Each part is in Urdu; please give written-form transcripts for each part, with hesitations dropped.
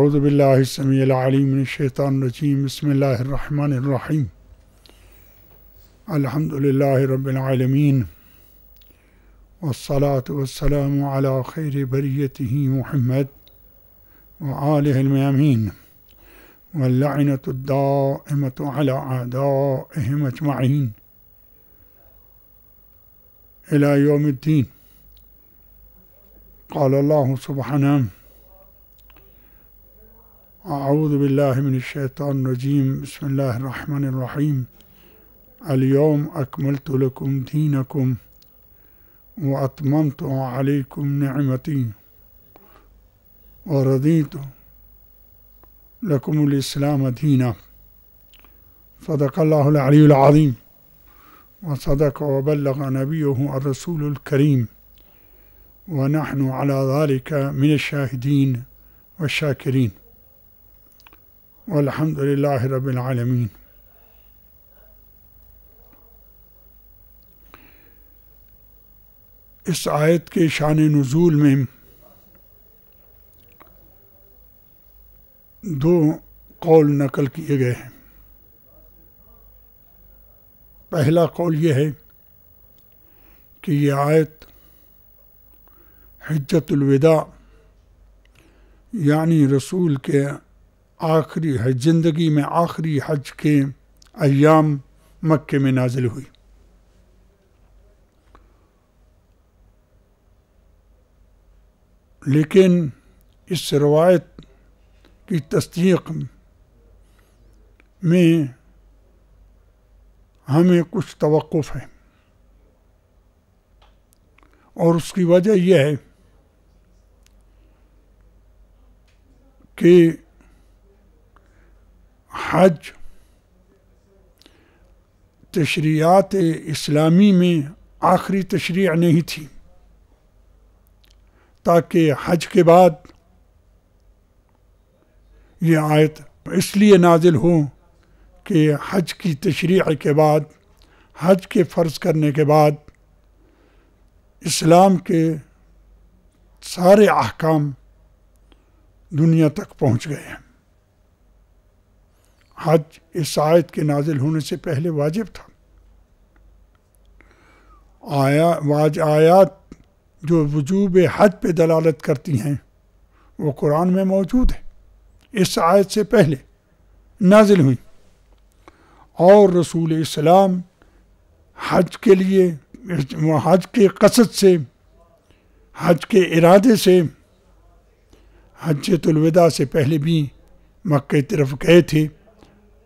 اعوذ باللہ السمیع العلیم من الشیطان الرجیم بسم اللہ الرحمن الرحیم الحمد للہ رب العالمین والصلاة والسلام علی خیر بریتہ محمد وآلہ المیامین واللعنۃ الدائمۃ علی اعدائہم اجمعین الی یوم الدین. قال اللہ سبحانہ اعوذ باللہ من الشیطان الرجیم بسم اللہ الرحمن الرحیم اليوم اکملت لکم دینکم واتممت علیکم نعمتی ورضیت لکم الاسلام دینا. صدق اللہ العلی العظیم وصدق وبلغ نبیہ الرسول الکریم ونحن على ذلك من الشاہدین والشاکرین والحمد للہ رب العالمین. اس آیت کے شان نزول میں دو قول نقل کیے گئے ہیں. پہلا قول یہ ہے کہ یہ آیت حجۃ الوداع یعنی رسول کے آخری زندگی میں آخری حج کے ایام مکے میں نازل ہوئی. لیکن اس روایت کی تصدیق میں ہمیں کچھ توقف ہے اور اس کی وجہ یہ ہے کہ حج تشریعات اسلامی میں آخری تشریع نہیں تھی، تاکہ حج کے بعد یہ آیت اس لیے نازل ہو کہ حج کی تشریع کے بعد، حج کے فرض کرنے کے بعد اسلام کے سارے احکام دنیا تک پہنچ گئے ہیں. حج اس آیت کے نازل ہونے سے پہلے واجب تھا. آیات جو وجوب حج پہ دلالت کرتی ہیں وہ قرآن میں موجود ہے، اس آیت سے پہلے نازل ہوئی، اور رسول اسلام حج کے لیے، حج کے قصد سے، حج کے ارادے سے حجۃ الوداع سے پہلے بھی مکہ کی طرف گئے تھے،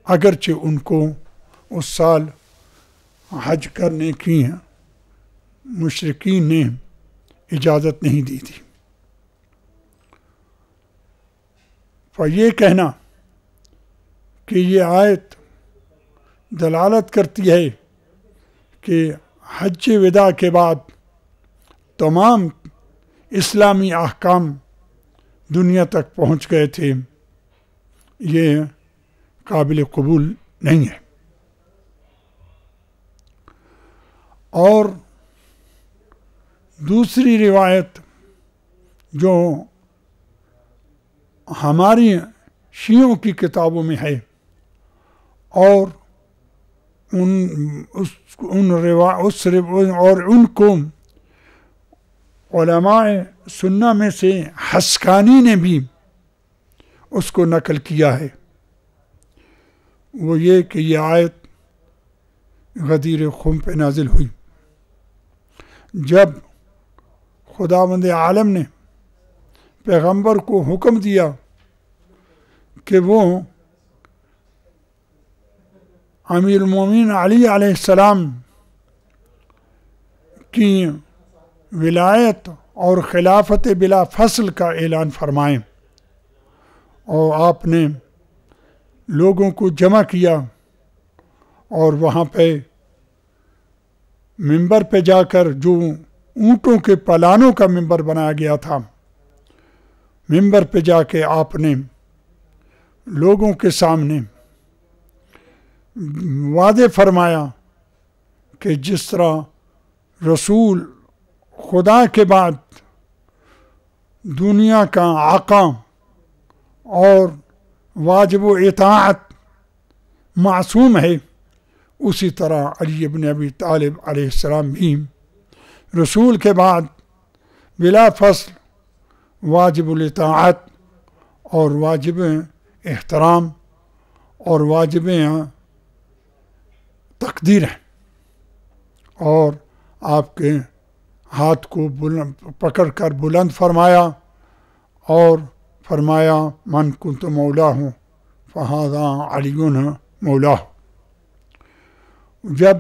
اگرچہ ان کو اس سال حج کرنے کی مشرکین نے اجازت نہیں دی تھی. یہ کہنا کہ یہ آیت دلالت کرتی ہے کہ حج وداع کے بعد تمام اسلامی احکام دنیا تک پہنچ گئے تھے، یہ قابل قبول نہیں ہے. اور دوسری روایت جو ہماری شیعوں کی کتابوں میں ہے اور ان کو علماء سنہ میں سے حسکانی نے بھی اس کو نقل کیا ہے، وہ یہ کہ یہ آیت غدیر خم پہ نازل ہوئی جب خداوند عالم نے پیغمبر کو حکم دیا کہ وہ امیر المومنین علی علیہ السلام کی ولایت اور خلافت بلا فصل کا اعلان فرمائیں، اور آپ نے لوگوں کو جمع کیا اور وہاں پہ ممبر پہ جا کر، جو اونٹوں کے پلانوں کا ممبر بنایا گیا تھا، ممبر پہ جا کے آپ نے لوگوں کے سامنے وعدے فرمایا کہ جس طرح رسول خدا کے بعد دنیا کا آقا اور واجب و اطاعت معصوم ہے، اسی طرح علی بن ابی طالب علیہ السلام بھی رسول کے بعد بلا فصل واجب الاطاعت اور واجب احترام اور واجب تقدیر ہیں، اور آپ کے ہاتھ کو پکڑ کر بلند فرمایا اور فرمایا من کنت مولاہ فہذا علی مولاہ۔ جب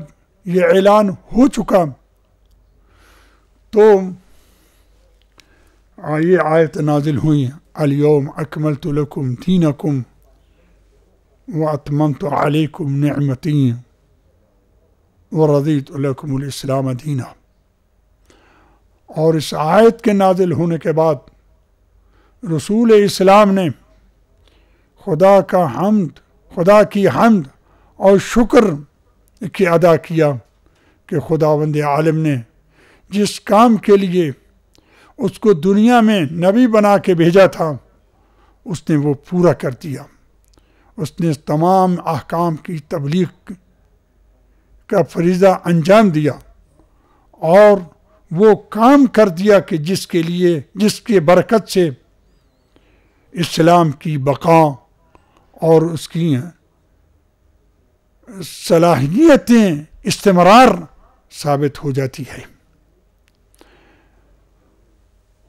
یہ اعلان ہو چکا تو یہ آیت نازل ہوئی الیوم اکملت لکم دینکم واتممت علیکم نعمتی ورضیت لکم الاسلام دینا۔ اور اس آیت کے نازل ہونے کے بعد رسول اسلام نے خدا کی حمد اور شکر کی ادا کیا کہ خداوند عالم نے جس کام کے لیے اس کو دنیا میں نبی بنا کے بھیجا تھا اس نے وہ پورا کر دیا۔ اس نے تمام احکام کی تبلیغ کا فریضہ انجام دیا اور وہ کام کر دیا کہ جس کے برکت سے اسلام کی بقا اور اس کی صلاحیتیں استمرار ثابت ہو جاتی ہے۔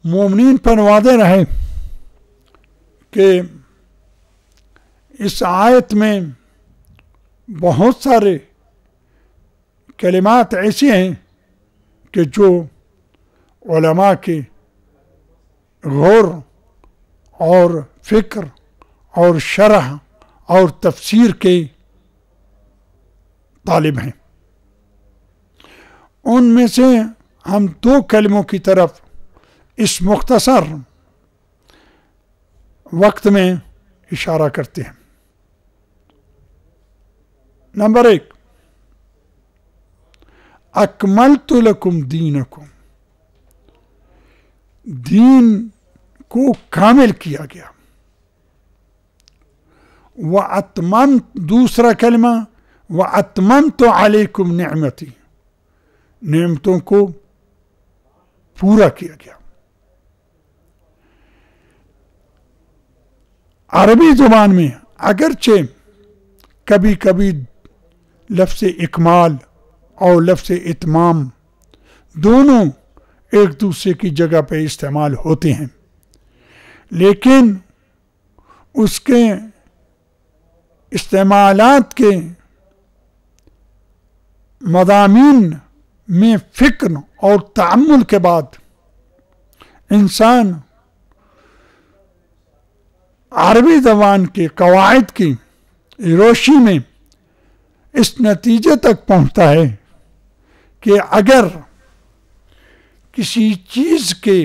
مومنین پر واضح رہے کہ اس آیت میں بہت سارے کلمات ایسے ہیں کہ جو علماء کے غور اور فکر اور شرح اور تفسیر کے طالب ہیں۔ ان میں سے ہم دو کلموں کی طرف اس مختصر وقت میں اشارہ کرتے ہیں۔ نمبر 1، اکملت لکم دینکم، دین کو کامل کیا گیا۔ وَأَتْمَمْتُ، دوسرا کلمہ وَأَتْمَمْتُ عَلَيْكُمْ نِعْمَتِي، نعمتوں کو پورا کیا گیا۔ عربی زبان میں اگرچہ کبھی کبھی لفظ اکمال اور لفظ اتمام دونوں ایک دوسرے کی جگہ پہ استعمال ہوتے ہیں، لیکن اس کے استعمالات کے مضامین میں فکر اور تعمل کے بعد انسان عربی زبان کے قواعد کی روشنی میں اس نتیجے تک پہنچتا ہے کہ اگر کسی چیز کے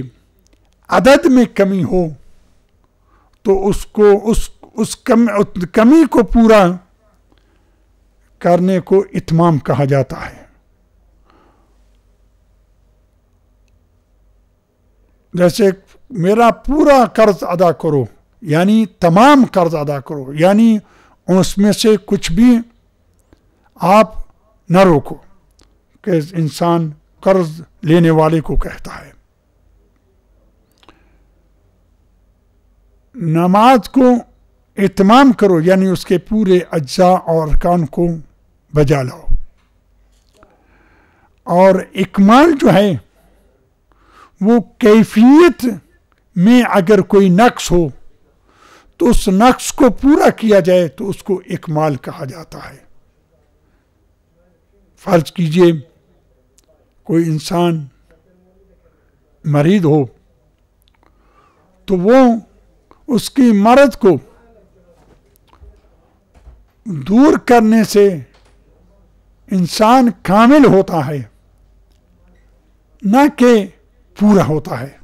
عدد میں کمی ہو تو اس کمی کو پورا کرنے کو اتمام کہا جاتا ہے۔ جیسے میرا پورا قرض ادا کرو، یعنی تمام قرض ادا کرو، یعنی اس میں سے کچھ بھی آپ نہ روکو، کہ انسان قرض لینے والے کو کہتا ہے۔ نماز کو اتمام کرو، یعنی اس کے پورے اجزاء اور ارکان کو بجا لاؤ۔ اور اکمال جو ہے وہ کیفیت میں اگر کوئی نقص ہو تو اس نقص کو پورا کیا جائے تو اس کو اکمال کہا جاتا ہے۔ فرض کیجئے کوئی انسان مریض ہو تو وہ اس کی مرض کو دور کرنے سے انسان کامل ہوتا ہے، نہ کہ پورا ہوتا ہے۔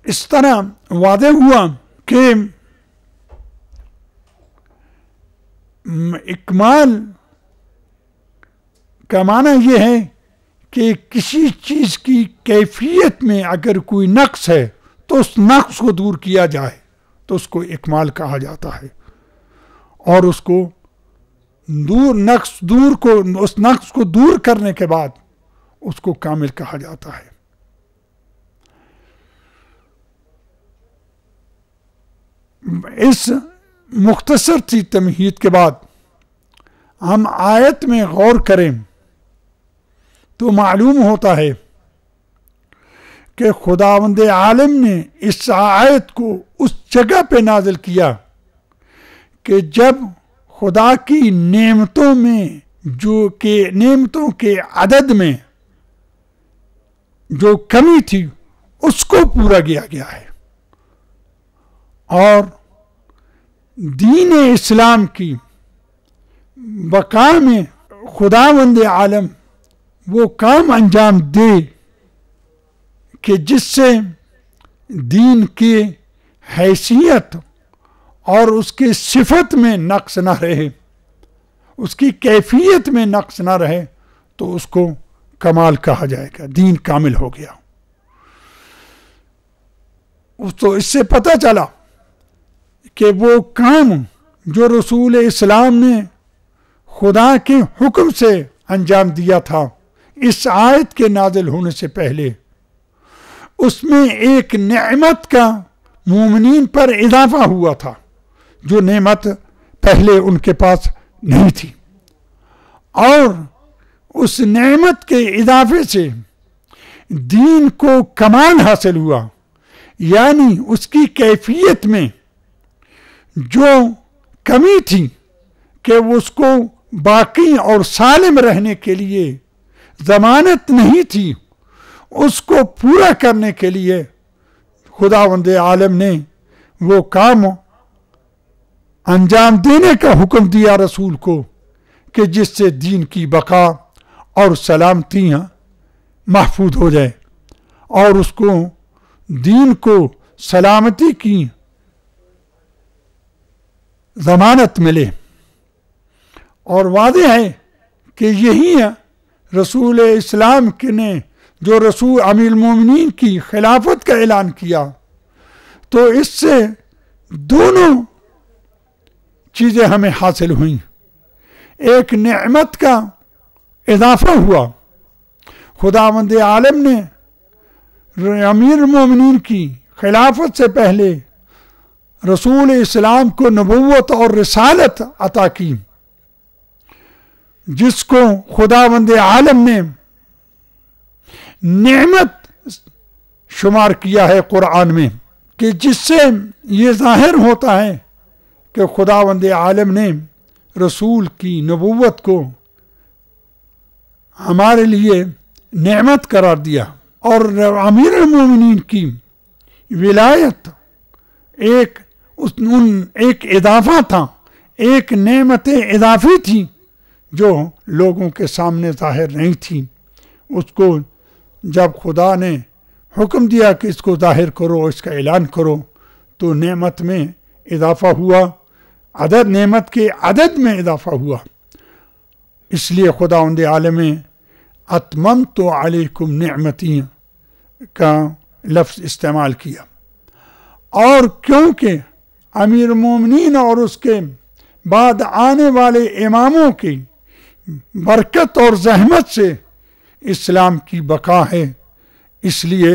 اس طرح واضح ہوا کہ اکمال کا معنی یہ ہے کہ کسی چیز کی کیفیت میں اگر کوئی نقص ہے تو اس نقص کو دور کیا جائے تو اس کو اکمال کہا جاتا ہے، اور اس نقص کو دور کرنے کے بعد اس کو کامل کہا جاتا ہے۔ اس مختصر سی تمہید کے بعد ہم آیت میں غور کریں تو معلوم ہوتا ہے کہ خداوند عالم نے اس آیت کو اس جگہ پہ نازل کیا کہ جب خدا کی نعمتوں میں نعمتوں کے عدد میں جو کمی تھی اس کو پورا کیا گیا ہے، اور دین اسلام کی بقا میں خداوند عالم وہ کام انجام دے کہ جس سے دین کی حیثیت اور اس کی صفت میں نقص نہ رہے، اس کی کیفیت میں نقص نہ رہے، تو اس کو کمال کہا جائے گا، دین کامل ہو گیا۔ تو اس سے پتہ چلا کہ وہ کام جو رسول اسلام نے خدا کے حکم سے انجام دیا تھا اس آیت کے نازل ہونے سے پہلے، اس میں ایک نعمت کا مومنین پر اضافہ ہوا تھا جو نعمت پہلے ان کے پاس نہیں تھی، اور اس نعمت کے اضافے سے دین کو کمال حاصل ہوا، یعنی اس کی کیفیت میں جو کمی تھی کہ اس کو باقی اور سالم رہنے کے لیے ضمانت نہیں تھی، اس کو پورا کرنے کے لیے خداوند عالم نے وہ کام انجام دینے کا حکم دیا رسول کو کہ جس سے دین کی بقا اور سلامتیاں محفوظ ہو جائے اور اس کو دین کو سلامتی کی ضمانت ملے۔ اور واضح ہے کہ یہی رسول اسلام نے جو رسول امیر المومنین کی خلافت کا اعلان کیا، تو اس سے دونوں چیزیں ہمیں حاصل ہوئیں، ایک نعمت کا اضافہ ہوا، خداوند عالم نے امیر المومنین کی خلافت سے پہلے رسول اسلام کو نبوت اور رسالت عطا کی، جس کو خداوند عالم نے نعمت شمار کیا ہے قرآن میں، کہ جس سے یہ ظاہر ہوتا ہے کہ خداوند عالم نے رسول کی نبوت کو ہمارے لیے نعمت قرار دیا، اور امیر المومنین کی ولایت ایک اضافہ تھا، ایک نعمت اضافی تھی جو لوگوں کے سامنے ظاہر نہیں تھی۔ اس کو جب خدا نے حکم دیا کہ اس کو ظاہر کرو، اس کا اعلان کرو، تو نعمت میں اضافہ ہوا، نعمت کے عدد میں اضافہ ہوا۔ اس لیے خداوند عالم اتممت علیکم نعمتی کا لفظ استعمال کیا، اور کیونکہ امیر المومنین اور اس کے بعد آنے والے اماموں کی برکت اور زحمت سے اسلام کی بقا ہے، اس لیے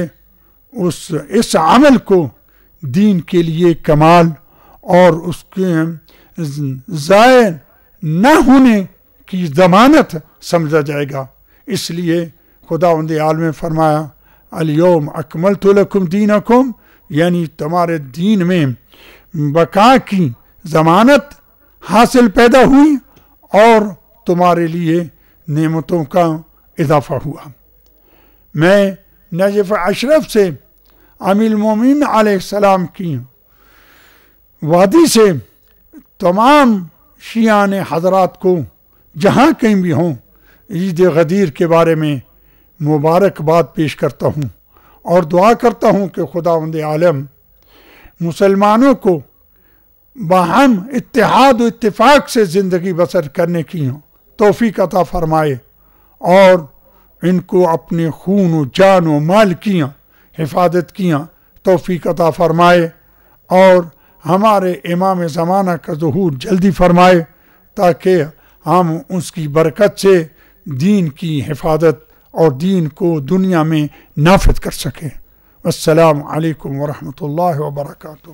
اس عمل کو دین کے لیے کمال اور اس کے ضائع نہ ہونے کی ضمانت سمجھا جائے گا۔ اس لیے خداوند عالم نے فرمایا الیوم اکملت لکم دینکم، یعنی تمہارے دین میں بقا کی ضمانت حاصل پیدا ہوئی اور تمہارے لیے نعمتوں کا اضافہ ہوا۔ میں نجف اشرف سے امیر المومنین علیہ السلام کی وادی سے تمام شیعان حضرات کو جہاں کہیں بھی ہوں عید غدیر کے بارے میں مبارکباد پیش کرتا ہوں اور دعا کرتا ہوں کہ خداوند عالم مسلمانوں کو باہم اتحاد و اتفاق سے زندگی بسر کرنے کی توفیق عطا فرمائے، اور ان کو اپنے خون و جان و مال کیاں حفاظت کیاں توفیق عطا فرمائے، اور ہمارے امام زمانہ کا ظہور جلدی فرمائے تاکہ ہم اس کی برکت سے دین کی حفاظت اور دین کو دنیا میں نافذ کر سکیں۔ السلام علیکم ورحمۃ اللہ وبرکاتہ۔